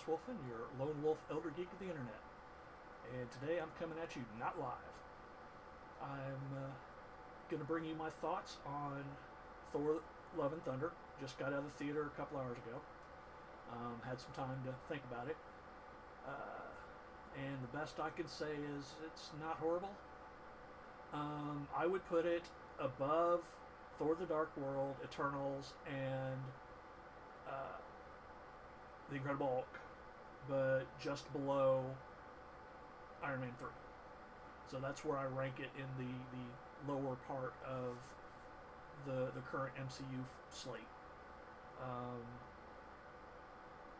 Daswolfen, your lone wolf elder geek of the internet. And today I'm coming at you not live. I'm going to bring you my thoughts on Thor Love and Thunder. Just got out of the theater a couple hours ago. Had some time to think about it. And the best I can say is it's not horrible. I would put it above Thor the Dark World, Eternals, and The Incredible Hulk, but just below Iron Man 3. So that's where I rank it in the lower part of the current MCU slate.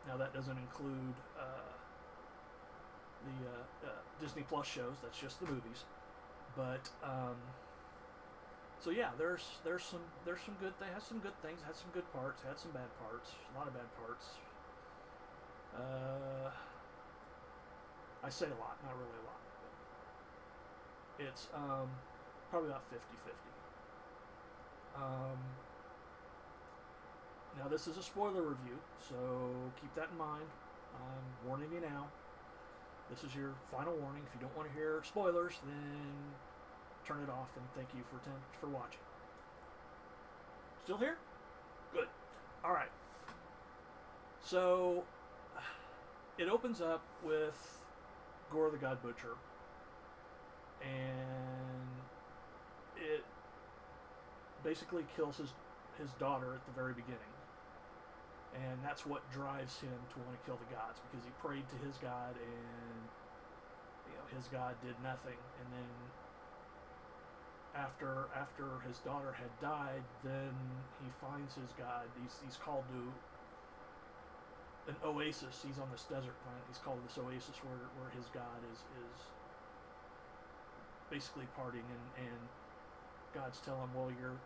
Now that doesn't include the Disney Plus shows. That's just the movies. But so yeah, there's some good things. Has some good things. Had some good parts. Had some bad parts. A lot of bad parts. I say a lot, not really a lot. It's probably about 50-50. Now this is a spoiler review, so keep that in mind. I'm warning you now. This is your final warning. If you don't want to hear spoilers, then turn it off and thank you for watching. Still here? Good. All right. So it opens up with Gore the God Butcher, and it basically kills his daughter at the very beginning. And that's what drives him to want to kill the gods, because he prayed to his god and his god did nothing. And then after his daughter had died, then he finds his god. He's called to an oasis. He's on this desert planet. He's called to this oasis where his god is basically partying, and God's telling him, well, you're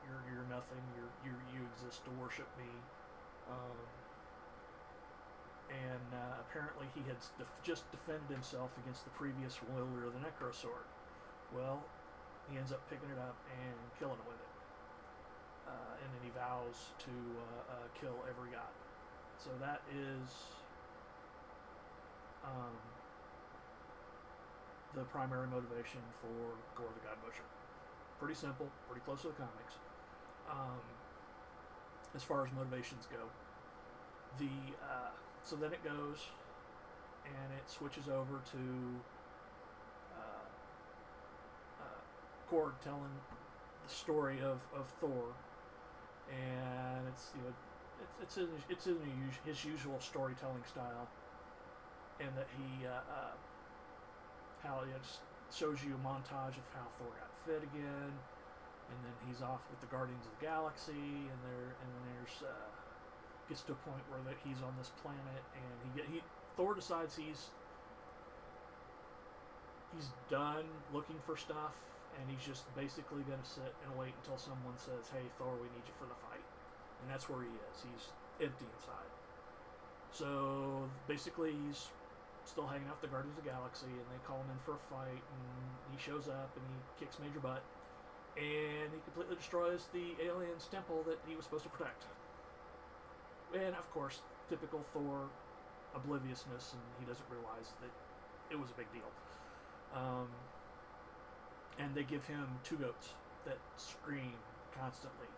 nothing. You exist to worship me. Apparently he had just defended himself against the previous wielder of the Necro Sword. Well, he ends up picking it up and killing him with it. And then he vows to kill every god. So that is the primary motivation for Gore the God Butcher. Pretty simple, pretty close to the comics. As far as motivations go, so then it goes and it switches over to Korg telling the story of Thor, and it's in his usual storytelling style, and that he how it just shows you a montage of how Thor got fit again, and then he's off with the Guardians of the Galaxy, and then there's gets to a point where he's on this planet, and Thor decides he's done looking for stuff, and he's just basically going to sit and wait until someone says, hey Thor, we need you for the fight. And that's where he is. He's empty inside. So basically he's still hanging out with the Guardians of the Galaxy, and they call him in for a fight, and he shows up and he kicks major butt, and he completely destroys the alien's temple that he was supposed to protect. And of course, typical Thor obliviousness, and he doesn't realize that it was a big deal. And they give him two goats that scream constantly,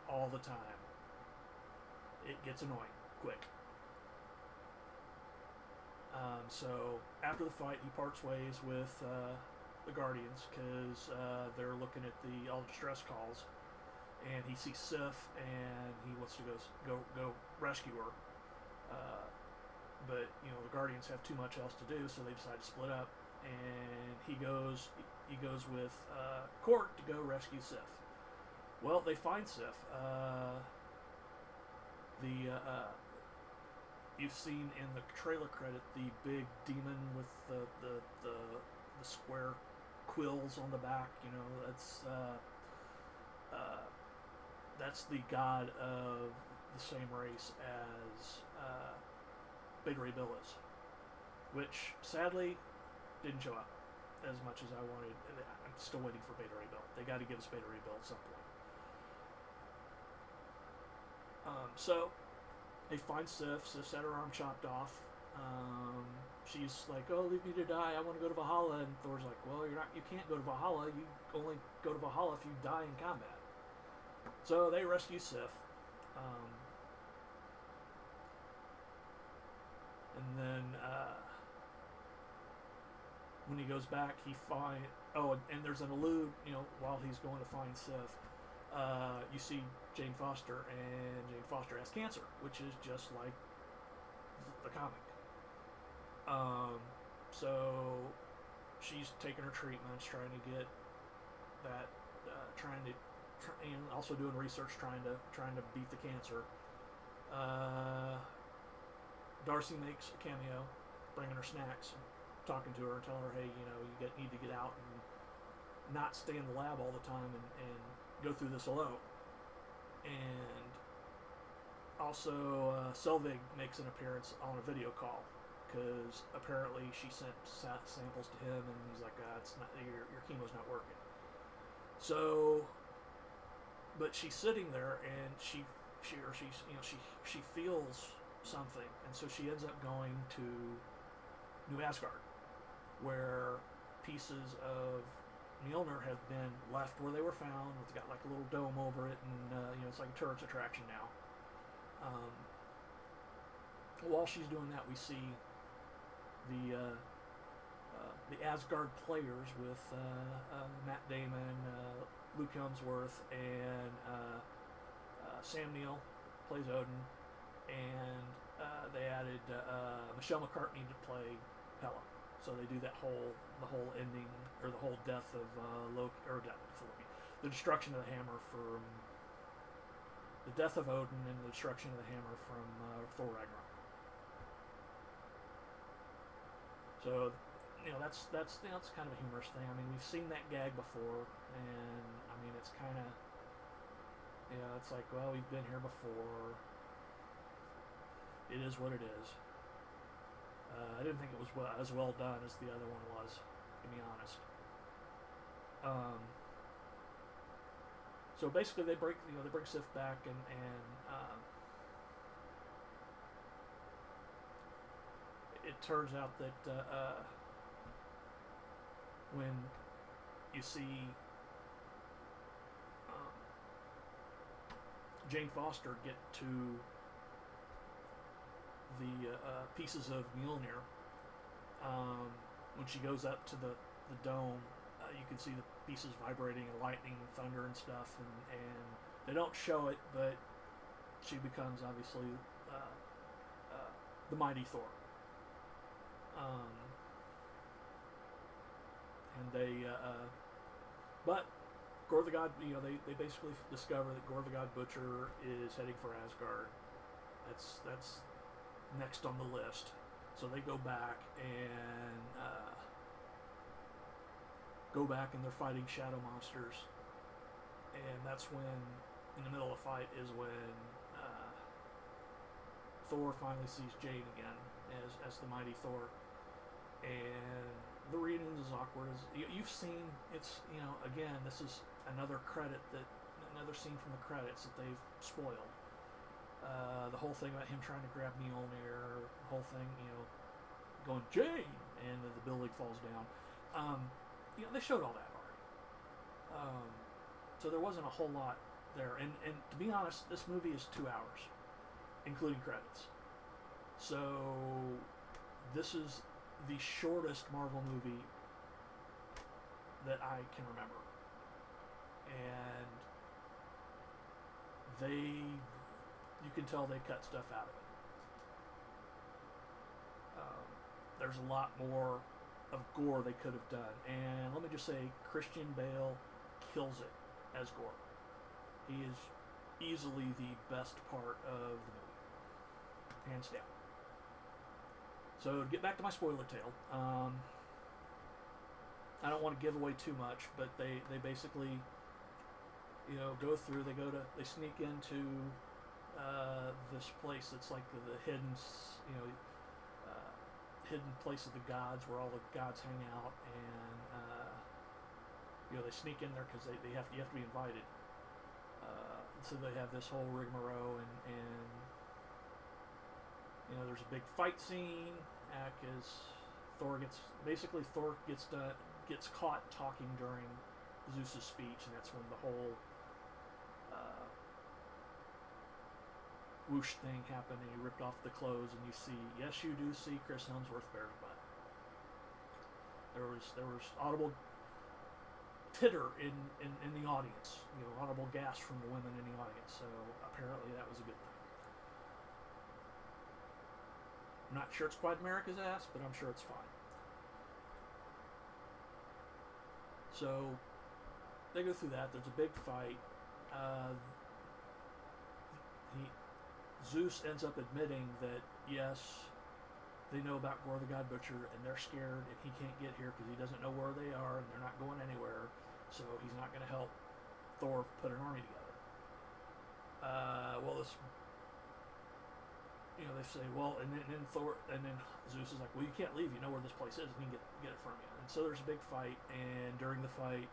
all the time. It gets annoying quick. So after the fight, he parts ways with the Guardians, because they're looking at all the distress calls, and he sees Sif, and he wants to go rescue her. But the Guardians have too much else to do, so they decide to split up, and he goes with Korg to go rescue Sif. Well, they find Sif. You've seen in the trailer credit the big demon with the square quills on the back. That's the god of the same race as Beta Ray Bill is, which sadly didn't show up as much as I wanted. I'm still waiting for Beta Ray Bill. They got to give us Beta Ray Bill at some point. So they find Sif. Sif's had her arm chopped off, She's like, "Oh, leave me to die. I want to go to Valhalla." And Thor's like, "Well, you're not. You can't go to Valhalla. You only go to Valhalla if you die in combat." So they rescue Sif, and then when he goes back, he find and there's an allude. While he's going to find Sif, you see Jane Foster, and Jane Foster has cancer, which is just like the comic. So she's taking her treatments, trying to get that, and also doing research, trying to beat the cancer. Darcy makes a cameo, bringing her snacks, talking to her, and telling her, "Hey, you need to get out and not stay in the lab all the time and go through this alone." And also, Selvig makes an appearance on a video call, because apparently she sent samples to him, and he's like, "It's not, your chemo's not working." So, but she's sitting there, and she feels something, and so she ends up going to New Asgard, where pieces of Mjolnir have been left where they were found. It's got like a little dome over it, and it's like a tourist attraction now. While she's doing that, we see the Asgard players with Matt Damon, Luke Hemsworth, and Sam Neill plays Odin, and they added Michelle McCartney to play Hela. So they do the whole ending, or the whole death of Loki, the destruction of the hammer from the death of Odin, and the destruction of the hammer from Thor Ragnarok. So, that's kind of a humorous thing. I mean, we've seen that gag before, and I mean, it's kind of, it's like, well, we've been here before. It is what it is. I didn't think it was as well done as the other one was, to be honest. So basically, they bring Sif back, and it turns out that when you see Jane Foster get to the pieces of Mjolnir, when she goes up to the dome, you can see the pieces vibrating and lightning and thunder and stuff, and they don't show it, but she becomes obviously the mighty Thor. And they, but Gore the God, they basically discover that Gore the God Butcher is heading for Asgard. That's next on the list. So they go back and they're fighting shadow monsters. And that's when, in the middle of the fight, is when Thor finally sees Jane again as the mighty Thor. And the reading is as awkward as you've seen. It's again, this is another scene from the credits that they've spoiled. The whole thing about him trying to grab Mjolnir, the whole thing, going Jane, and the building falls down. They showed all that already. So there wasn't a whole lot there. And to be honest, this movie is 2 hours, including credits. So this is the shortest Marvel movie that I can remember. And you can tell they cut stuff out of it. There's a lot more of gore they could have done. And let me just say, Christian Bale kills it as Gore. He is easily the best part of the movie. Hands down. So to get back to my spoiler tale, I don't want to give away too much, but they basically, go through, they sneak into this place that's like the hidden, hidden place of the gods, where all the gods hang out, and they sneak in there because you have to be invited. So they have this whole rigmarole, and There's a big fight scene. Because Thor gets caught talking during Zeus's speech, and that's when the whole uh, whoosh thing happened, and he ripped off the clothes, and yes, you do see Chris Hemsworth bare butt. There was audible titter in the audience, audible gasp from the women in the audience. So apparently that was a good thing. I'm not sure it's quite America's ass, but I'm sure it's fine. So they go through that. There's a big fight. Zeus ends up admitting that yes, they know about Gore the God Butcher, and they're scared, and he can't get here because he doesn't know where they are, and they're not going anywhere. So he's not going to help Thor put an army together. They say, and then Thor, and then Zeus is like, well, you can't leave. You know where this place is, and he can get it from you. And so there's a big fight, and during the fight,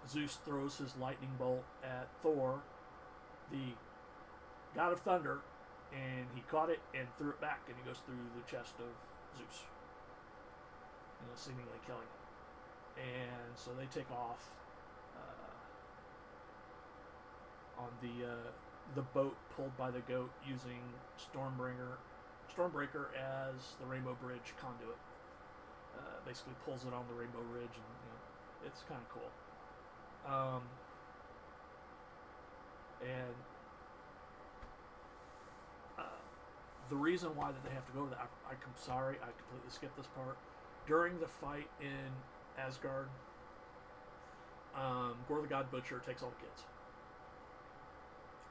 Zeus throws his lightning bolt at Thor, the God of Thunder, and he caught it and threw it back, and he goes through the chest of Zeus, seemingly killing him. And so they take off on the boat pulled by the goat using Stormbreaker as the Rainbow Bridge conduit. Basically pulls it on the Rainbow Ridge, and it's kind of cool. The reason why that they have to go to that, I'm sorry, I completely skipped this part. During the fight in Asgard, Gore the God Butcher takes all the kids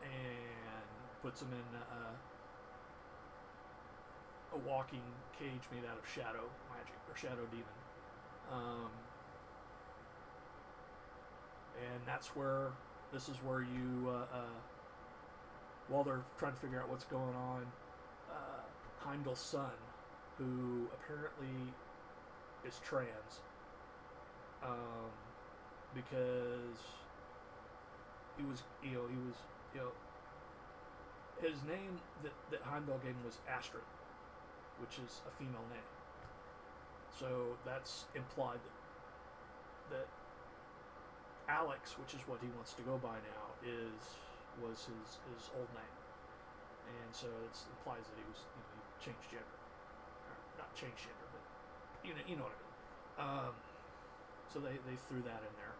and puts them in a walking cage made out of shadow magic, or shadow demon. And this is where you, while they're trying to figure out what's going on, Heimdall's son, who apparently is trans, because his name that Heimdall gave him was Astrid, which is a female name. So that's implied that Alex, which is what he wants to go by now, was his old name, and so it implies that he changed gender, or not changed gender, but you know what I mean. So they threw that in there,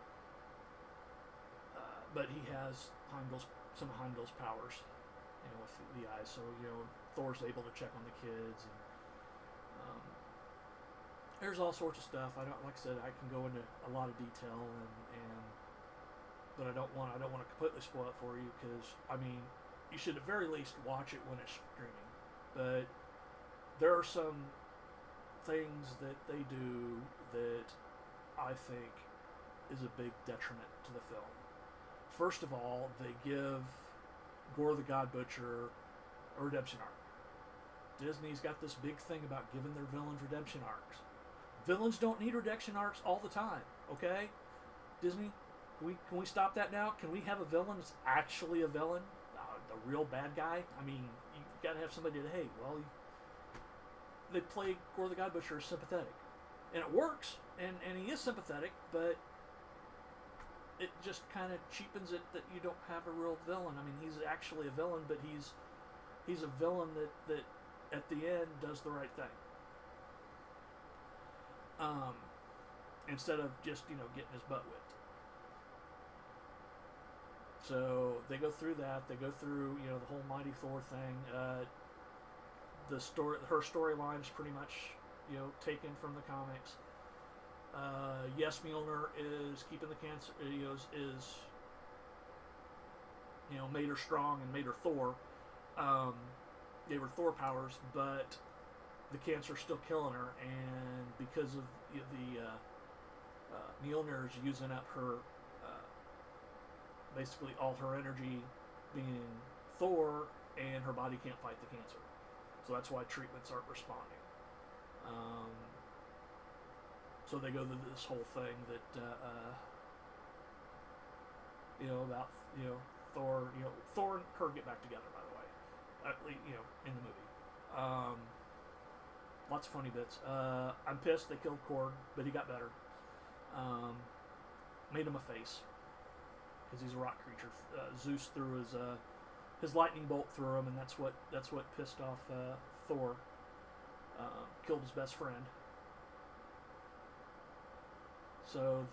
but he has some of Heimdall's powers, with the eyes. So Thor's able to check on the kids, and there's all sorts of stuff. Like I said, I can go into a lot of detail, but I don't want to completely spoil it for you, because you should at very least watch it when it's streaming. But there are some things that they do that I think is a big detriment to the film. First of all, they give Gore the God Butcher a redemption arc. Disney's got this big thing about giving their villains redemption arcs. Villains don't need redemption arcs all the time, okay? Disney, can we stop that now? Can we have a villain that's actually a villain? The real bad guy? You got to have somebody that, they play Gore the God Butcher as sympathetic. And it works, and he is sympathetic, but it just kind of cheapens it that you don't have a real villain. He's actually a villain, but he's a villain that at the end does the right thing. Instead of just, getting his butt whipped. So they go through that. They go through, the whole Mighty Thor thing. Her storyline is pretty much, taken from the comics. Yes, Mjolnir is keeping the cancer, made her strong and made her Thor. Gave her Thor powers, but the cancer's still killing her, and because of the Mjolnir's using up her, basically all her energy being Thor, and her body can't fight the cancer. So that's why treatments aren't responding. So they go through this whole thing that, about, Thor, Thor and her get back together, by the way. in the movie. Lots of funny bits. I'm pissed they killed Korg, but he got better. Made him a face because he's a rock creature. Zeus threw his lightning bolt through him, and that's what pissed off Thor. Killed his best friend. So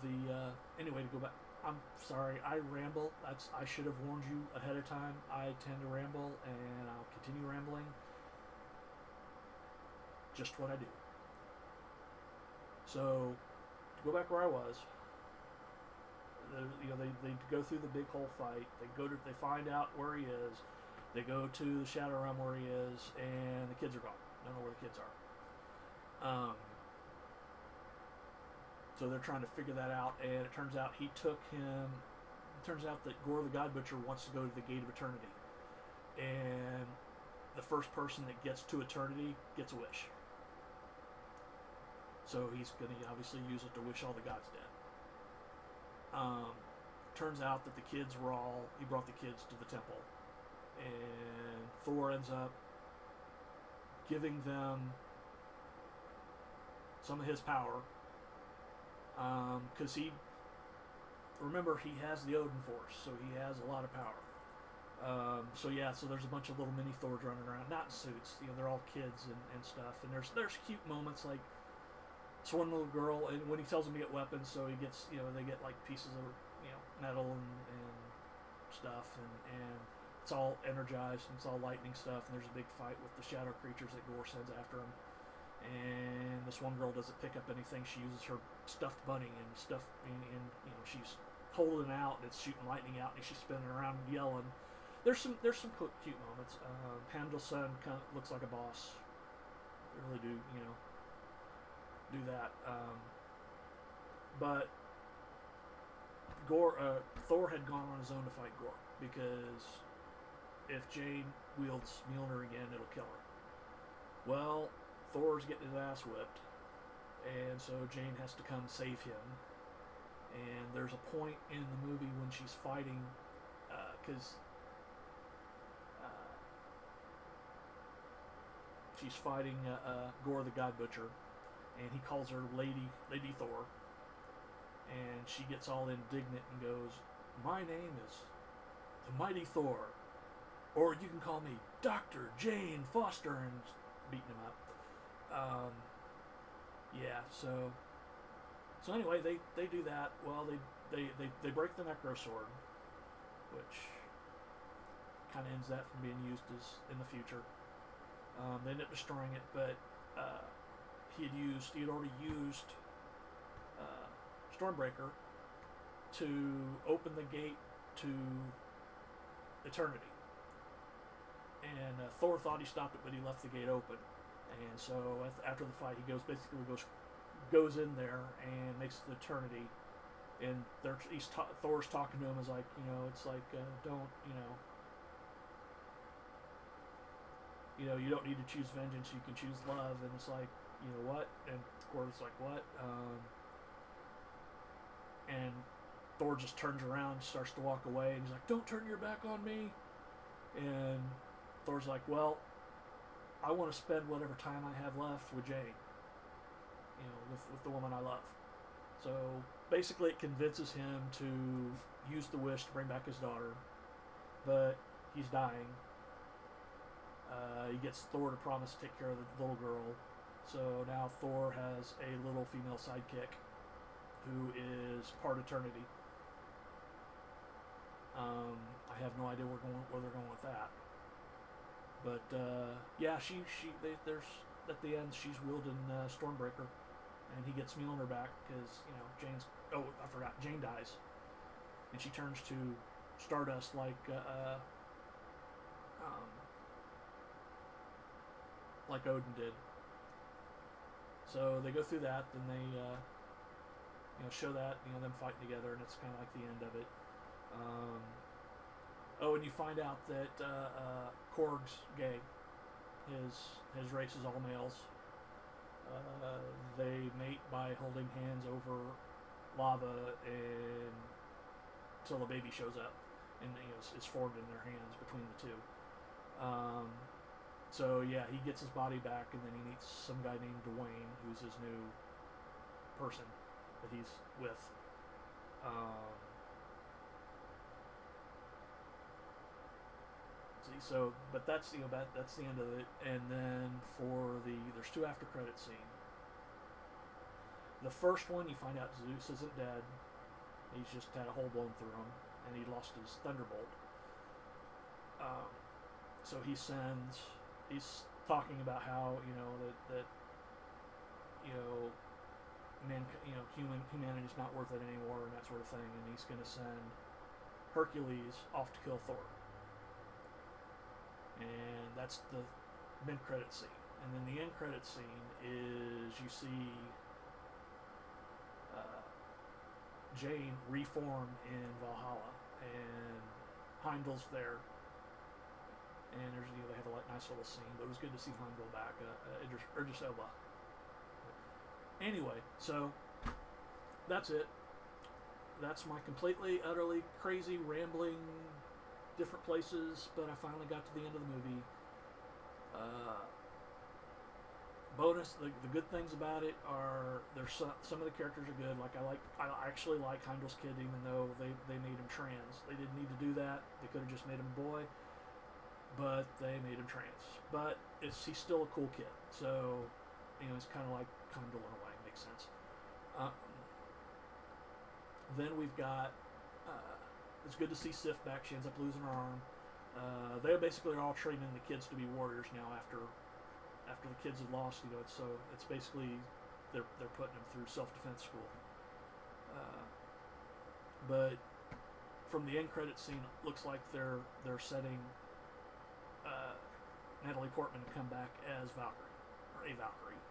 anyway, to go back, I'm sorry, I ramble. I should have warned you ahead of time. I tend to ramble, and I'll continue rambling. Just what I do. So, to go back where I was, they go through the big whole fight. They find out where he is. They go to the Shadow Realm where he is, and the kids are gone. Don't know where the kids are. So they're trying to figure that out, and it turns out he took him. It turns out that Gore the God Butcher wants to go to the Gate of Eternity, and the first person that gets to Eternity gets a wish. So he's going to obviously use it to wish all the gods dead. Turns out that the kids he brought the kids to the temple, and Thor ends up giving them some of his power, because remember, he has the Odin Force, so he has a lot of power. So there's a bunch of little mini Thors running around, not in suits, they're all kids and stuff, and there's cute moments, like this one little girl, and when he tells them to get weapons, so he gets, they get like pieces of, metal and stuff, and it's all energized, and it's all lightning stuff, and there's a big fight with the shadow creatures that Gore sends after him. And this one girl doesn't pick up anything. She uses her stuffed bunny and stuff, and she's holding out, and it's shooting lightning out, and she's spinning around and yelling. There's some cute moments. Heimdall's son kind of looks like a boss. They really do, do that. But Thor had gone on his own to fight Gore, because if Jane wields Mjolnir again, it'll kill her. Well, Thor's getting his ass whipped, and so Jane has to come save him. And there's a point in the movie when she's fighting, because she's fighting Gore the God Butcher, and he calls her Lady Thor, and she gets all indignant and goes, "My name is the Mighty Thor, or you can call me Dr. Jane Foster," and beating him up. So anyway, they do that. Well, they break the Necro Sword, which kind of ends that from being used in the future. They end up destroying it, but he had already used Stormbreaker to open the gate to Eternity. And Thor thought he stopped it, but he left the gate open. And so after the fight, he goes in there and makes it to Eternity. And Thor's talking to him, is like, it's like, don't, you don't need to choose vengeance, you can choose love. And it's like, what? And Gor's like, what? And Thor just turns around, starts to walk away, and he's like, "Don't turn your back on me." And Thor's like, "Well, I want to spend whatever time I have left with Jane, with the woman I love." So basically it convinces him to use the wish to bring back his daughter, but he's dying. He gets Thor to promise to take care of the little girl. So now Thor has a little female sidekick who is part Eternity. I have no idea where they're going with that. But there's at the end she's wielding Stormbreaker, and he gets Mjolnir back because Jane dies, and she turns to Stardust like Odin did. So they go through that, then they show that them fighting together, and it's kind of like the end of it. And you find out that Korg's gay. His race is all males. They mate by holding hands over lava until a baby shows up, and is formed in their hands between the two. Um, so yeah, he gets his body back, and then he meets some guy named Dwayne, who's his new person that he's with. Um, see, so but that's that's the end of it, and then there's two after credit scene. The first one, you find out Zeus isn't dead; he's just had a hole blown through him, and he lost his thunderbolt. Um, so he's talking about how that humanity's not worth it anymore and that sort of thing, and he's going to send Hercules off to kill Thor. And that's the mid credit scene. And then the end credit scene is you see Jane reform in Valhalla, and Heimdall's there, and there's they have a nice little scene. But it was good to see Heimdall back. Idris Elba. Anyway, so that's it. That's my completely, utterly crazy, rambling, different places. But I finally got to the end of the movie. Bonus, the good things about it are there's some of the characters are good. I actually like Heimdall's kid, even though they made him trans. They didn't need to do that. They could have just made him a boy, but they made him trans. But he's still a cool kid. So it's kind of like Heimdall in a way. Makes sense. Then we've got it's good to see Sif back. She ends up losing her arm. They basically are all training the kids to be warriors now after the kids had lost, it's basically they're putting them through self-defense school. But from the end credit scene, it looks like they're setting Natalie Portman to come back as Valkyrie, or a Valkyrie.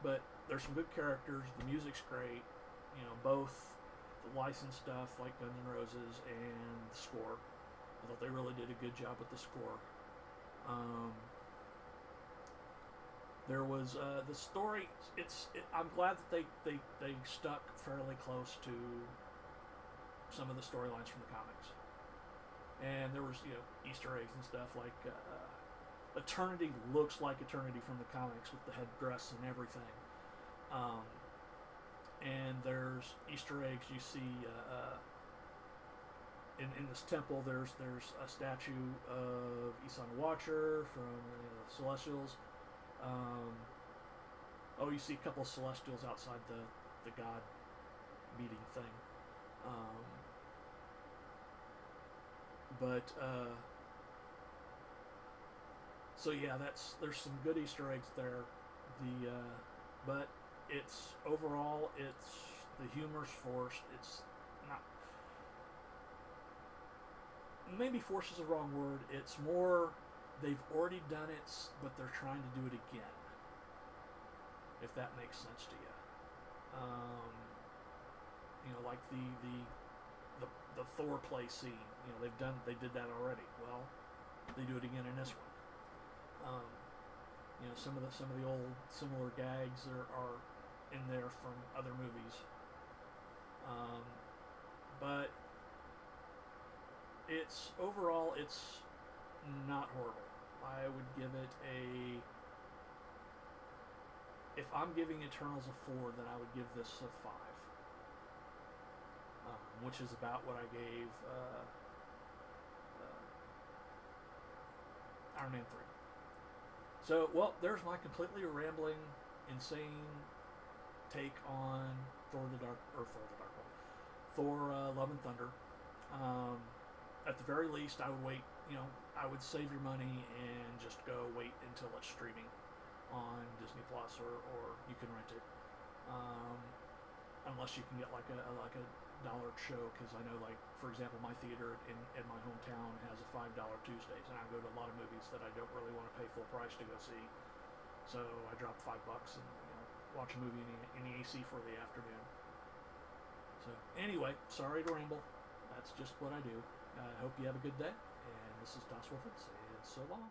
But there's some good characters. The music's great. Both the licensed stuff like Guns N' Roses and the score. I thought they really did a good job with the score. There was the story. I'm glad that they stuck fairly close to some of the storylines from the comics, and there was Easter eggs and stuff like Eternity looks like Eternity from the comics with the headdress and everything. And there's Easter eggs you see. In this temple, there's a statue of Isan the Watcher from the Celestials. You see a couple of Celestials outside the God meeting thing. So yeah, there's some good Easter eggs there. But overall the humor's forced. It's not. Maybe force is the wrong word. It's more they've already done it, but they're trying to do it again. If that makes sense to you. Like the Thor play scene. They did that already. Well, they do it again in this one. Some of the old similar gags are in there from other movies. But overall it's not horrible. I would give it if I'm giving Eternals a 4, then I would give this a 5, which is about what I gave Iron Man 3. So, there's my completely rambling, insane take on Thor Love and Thunder. At the very least, I would wait. I would save your money and just go wait until it's streaming on Disney Plus, or you can rent it. Unless you can get like a dollar show, because I know, like, for example, my theater in my hometown has a $5 Tuesdays, and I go to a lot of movies that I don't really want to pay full price to go see. So I drop $5 and watch a movie in the AC for the afternoon. So anyway, sorry to ramble. That's just what I do. I hope you have a good day, and this is Daswolfen saying so long.